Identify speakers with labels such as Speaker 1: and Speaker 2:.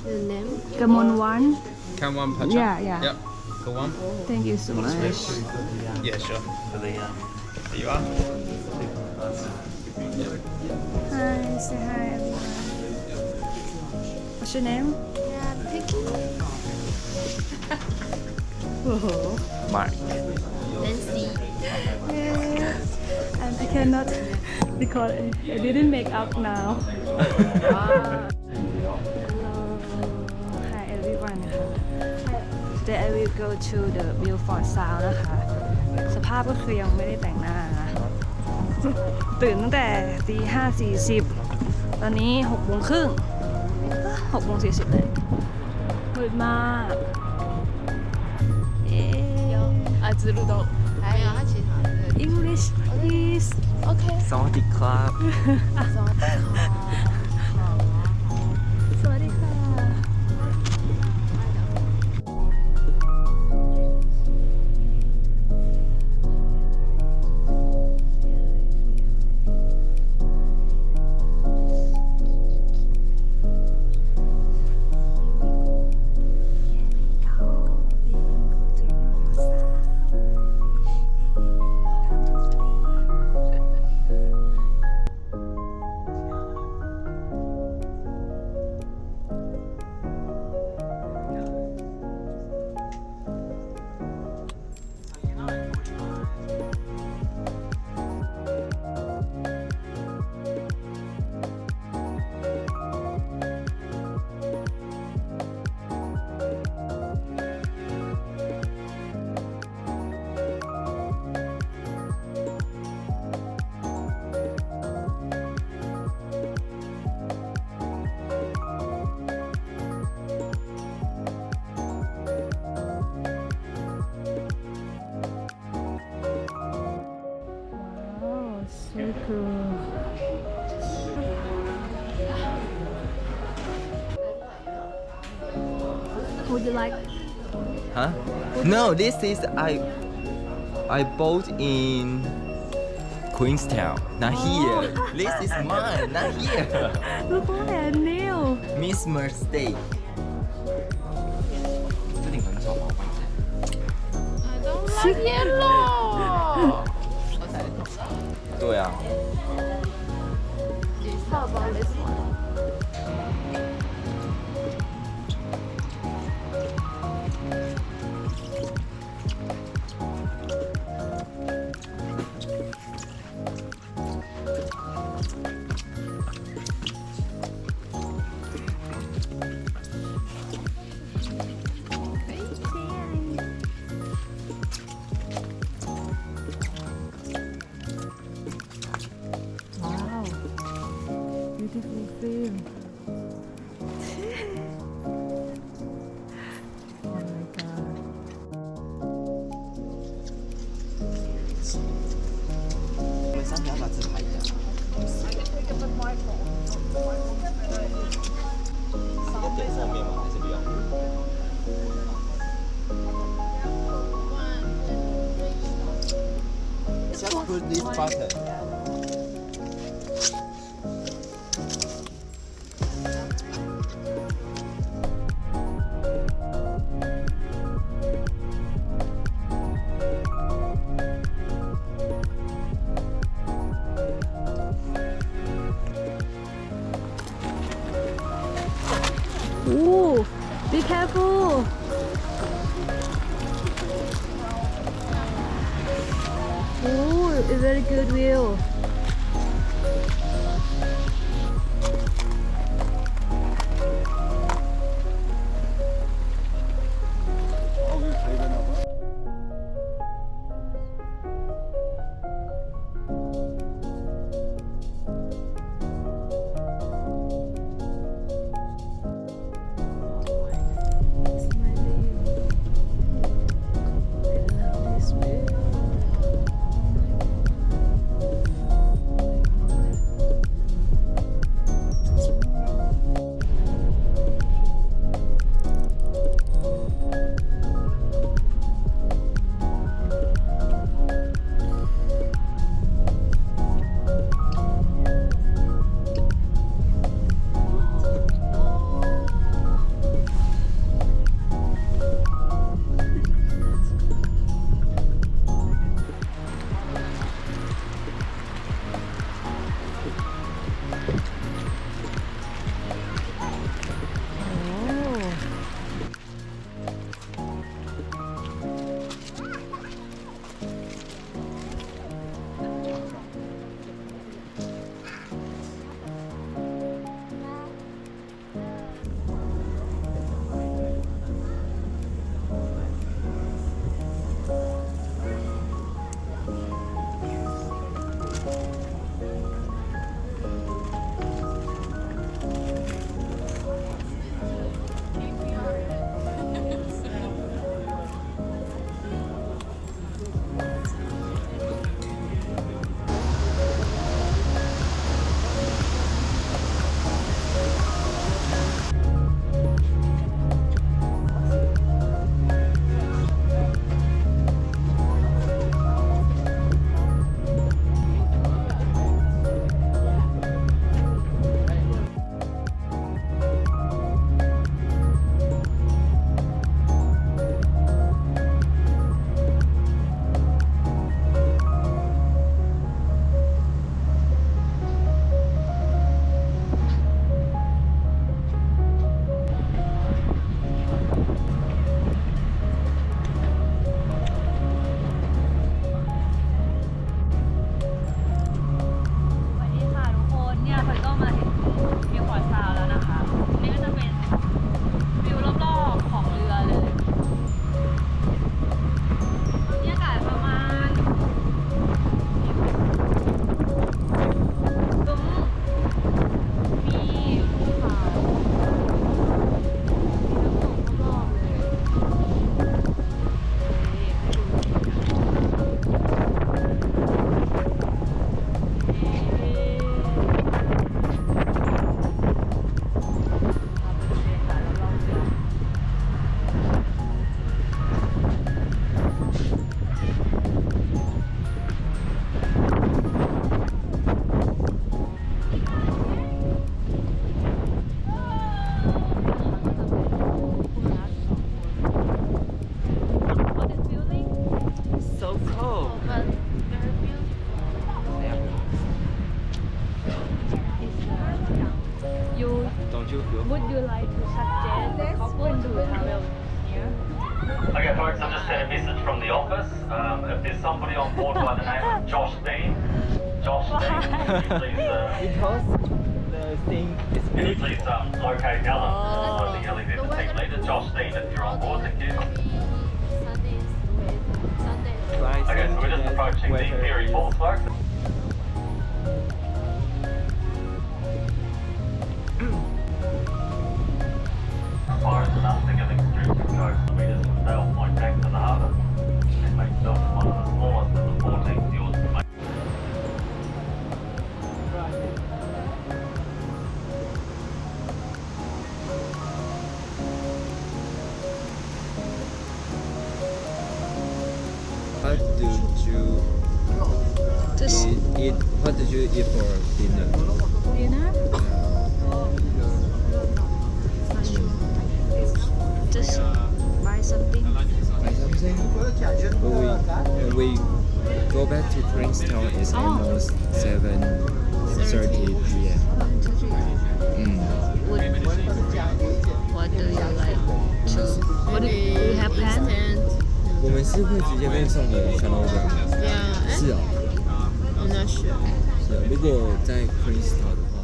Speaker 1: The name?
Speaker 2: Gamon 1.
Speaker 3: Can one punch
Speaker 2: Yeah,
Speaker 3: up?
Speaker 2: yeah.
Speaker 3: Yep. For one.
Speaker 2: Thank you so much.
Speaker 3: Yeah, sure. There you are.
Speaker 2: Hi, say hi everyone. What's your name?
Speaker 1: Yeah, Picky.
Speaker 3: Mark.
Speaker 1: Nancy.
Speaker 2: Yeah. And I cannot because I didn't make up now. Hello. Hi everyone นะคะ Today I will go to the Milford Sound นะคะ สภาพก็คือยังไม่ได้แต่งหน้านะ ตื่นตั้งแต่ตี 5:40 ตอนนี้ 6:30 6:40 เลยมืดมาก
Speaker 1: 啊，知路都。还有他其他的。
Speaker 2: English please
Speaker 1: OK。
Speaker 3: สวัสดีครับ
Speaker 2: สวัสดีค่ะ So cool. Would you like?
Speaker 4: Huh? No, this is I bought in Queenstown. Not here. This is mine. Not here.
Speaker 2: Look what I new.
Speaker 4: Miss mistake. 这顶很丑，
Speaker 1: I don't like yellow.
Speaker 4: 对啊。
Speaker 1: How about this one?
Speaker 2: Wow. Beautiful film. Oh my god.
Speaker 4: 我们三条把自拍一下。要点后面吗？还是不要 ？Just put this button.
Speaker 2: Ooh, be careful. Ooh, a very good view.
Speaker 5: just had a message from the office. If there's somebody on board by the name of Josh Dean, please,
Speaker 4: Because the thing is
Speaker 5: can you please
Speaker 4: beautiful.
Speaker 5: locate Ellen? I think Ellen's the team leader. Josh Dean, if you're on board, thank you. Okay, so we're just approaching the Ferry Falls, folks. Far as enough to give extreme control meters from Dale Point back to the harbour and make Milford one of the smallest of the 14 fjords to make.
Speaker 4: What did you
Speaker 2: Just
Speaker 4: eat? What did you eat for dinner?
Speaker 2: dinner? Just buy something.
Speaker 4: Buy something? When we go back to Queenstown, it's almost 7:30 p.m.
Speaker 1: What do you like to?
Speaker 2: What do you have planned?
Speaker 4: 我们是会直接被送回3楼的。是哦，I'm
Speaker 1: not sure.
Speaker 4: 是哦。如果在 Queenstown 的话。